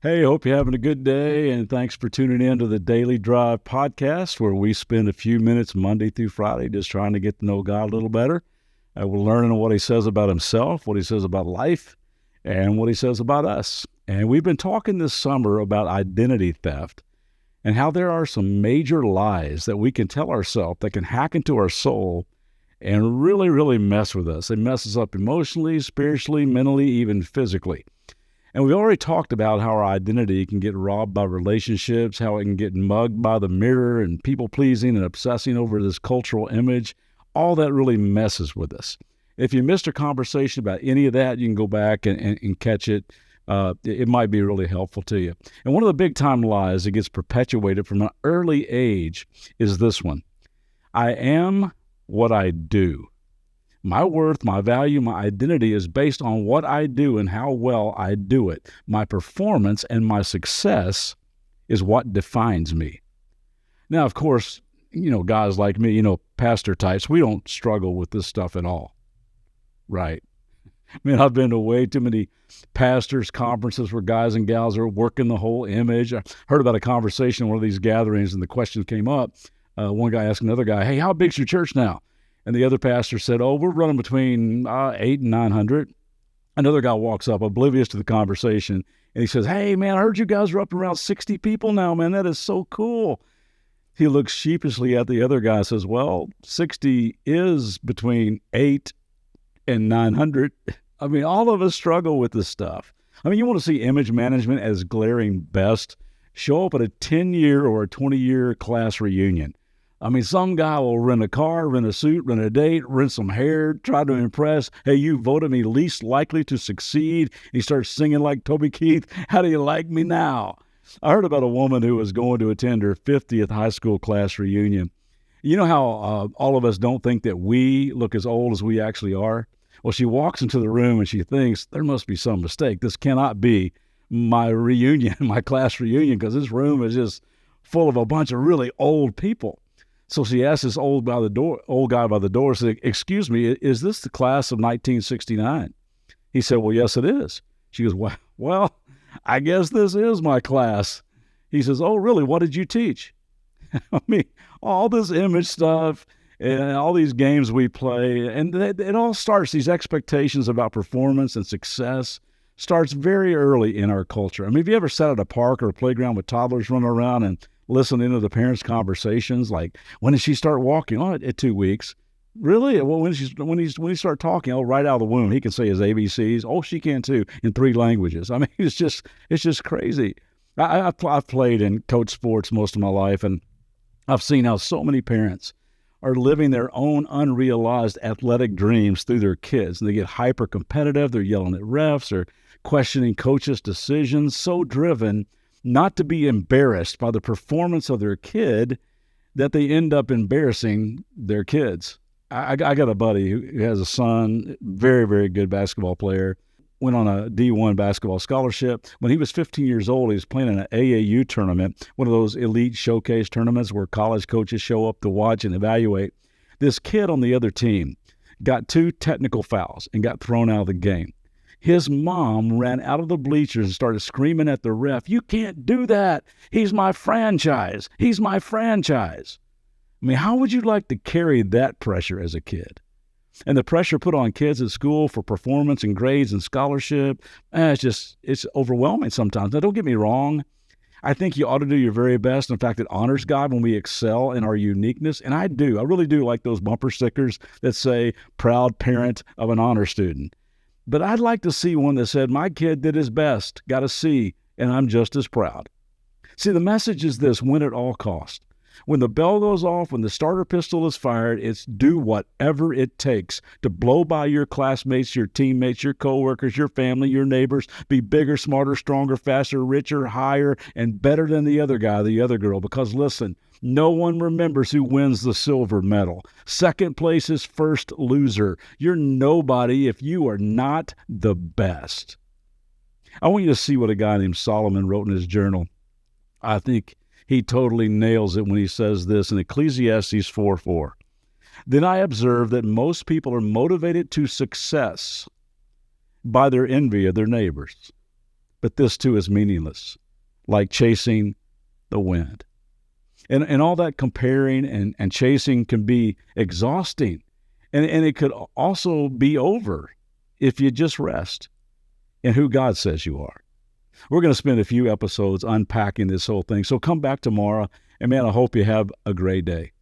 Hey, hope you're having a good day, and thanks for tuning in to the Daily Drive podcast, where we spend a few minutes Monday through Friday just trying to get to know God a little better. We're learning what he says about himself, what he says about life, and what he says about us. And we've been talking this summer about identity theft and how there are some major lies that we can tell ourselves that can hack into our soul and really, really mess with us. It messes up emotionally, spiritually, mentally, even physically. And we already talked about how our identity can get robbed by relationships, how it can get mugged by the mirror and people pleasing and obsessing over this cultural image. All that really messes with us. If you missed a conversation about any of that, you can go back and catch it. It might be really helpful to you. And one of the big time lies that gets perpetuated from an early age is this one. I am what I do. My worth, my value, my identity is based on what I do and how well I do it. My performance and my success is what defines me. Now, of course, guys like me, pastor types, we don't struggle with this stuff at all, right? I mean, I've been to way too many pastors' conferences where guys and gals are working the whole image. I heard about a conversation in one of these gatherings, and the question came up. One guy asked another guy, hey, how big's your church now? And the other pastor said, oh, we're running between 800 and 900. Another guy walks up, oblivious to the conversation, and he says, hey, man, I heard you guys are up around 60 people now, man. That is so cool. He looks sheepishly at the other guy and says, well, 60 is between 8 and 900. I mean, all of us struggle with this stuff. I mean, you want to see image management as glaring best? Show up at a 10-year or a 20-year class reunion. I mean, some guy will rent a car, rent a suit, rent a date, rent some hair, try to impress. Hey, you voted me least likely to succeed. He starts singing like Toby Keith. How do you like me now? I heard about a woman who was going to attend her 50th high school class reunion. You know how all of us don't think that we look as old as we actually are? Well, she walks into the room and she thinks there must be some mistake. This cannot be my reunion, my class reunion, because this room is just full of a bunch of really old people. So she asked this old guy by the door, said, excuse me, is this the class of 1969? He said, well, yes, it is. She goes, well, I guess this is my class. He says, oh, really? What did you teach? I mean, all this image stuff and all these games we play, and it all starts, these expectations about performance and success starts very early in our culture. I mean, have you ever sat at a park or a playground with toddlers running around and listening to the parents' conversations, like, when did she start walking? Oh, at 2 weeks. Really? Well, when he start talking, oh, right out of the womb, he can say his ABCs. Oh, she can too, in 3 languages. I mean, it's just crazy. I've played and coached sports most of my life, and I've seen how so many parents are living their own unrealized athletic dreams through their kids. And they get hyper competitive. They're yelling at refs. They're questioning coaches' decisions, so driven not to be embarrassed by the performance of their kid that they end up embarrassing their kids. I got a buddy who has a son, very, very good basketball player, went on a D1 basketball scholarship. When he was 15 years old, he was playing in an AAU tournament, one of those elite showcase tournaments where college coaches show up to watch and evaluate. This kid on the other team got 2 technical fouls and got thrown out of the game. His mom ran out of the bleachers and started screaming at the ref, you can't do that. He's my franchise. He's my franchise. I mean, how would you like to carry that pressure as a kid? And the pressure put on kids at school for performance and grades and scholarship, it's overwhelming sometimes. Now, don't get me wrong. I think you ought to do your very best. In fact, it honors God when we excel in our uniqueness. And I do. I really do like those bumper stickers that say, proud parent of an honor student. But I'd like to see one that said, my kid did his best, got a C, and I'm just as proud. See, the message is this: win at all costs. When the bell goes off, when the starter pistol is fired, it's do whatever it takes to blow by your classmates, your teammates, your coworkers, your family, your neighbors, be bigger, smarter, stronger, faster, richer, higher, and better than the other guy, the other girl. Because listen, no one remembers who wins the silver medal. Second place is first loser. You're nobody if you are not the best. I want you to see what a guy named Solomon wrote in his journal. I think he totally nails it when he says this in Ecclesiastes 4:4. Then I observe that most people are motivated to success by their envy of their neighbors. but this too is meaningless, like chasing the wind. And all that comparing and chasing can be exhausting. And it could also be over if you just rest in who God says you are. We're going to spend a few episodes unpacking this whole thing. So come back tomorrow. And man, I hope you have a great day.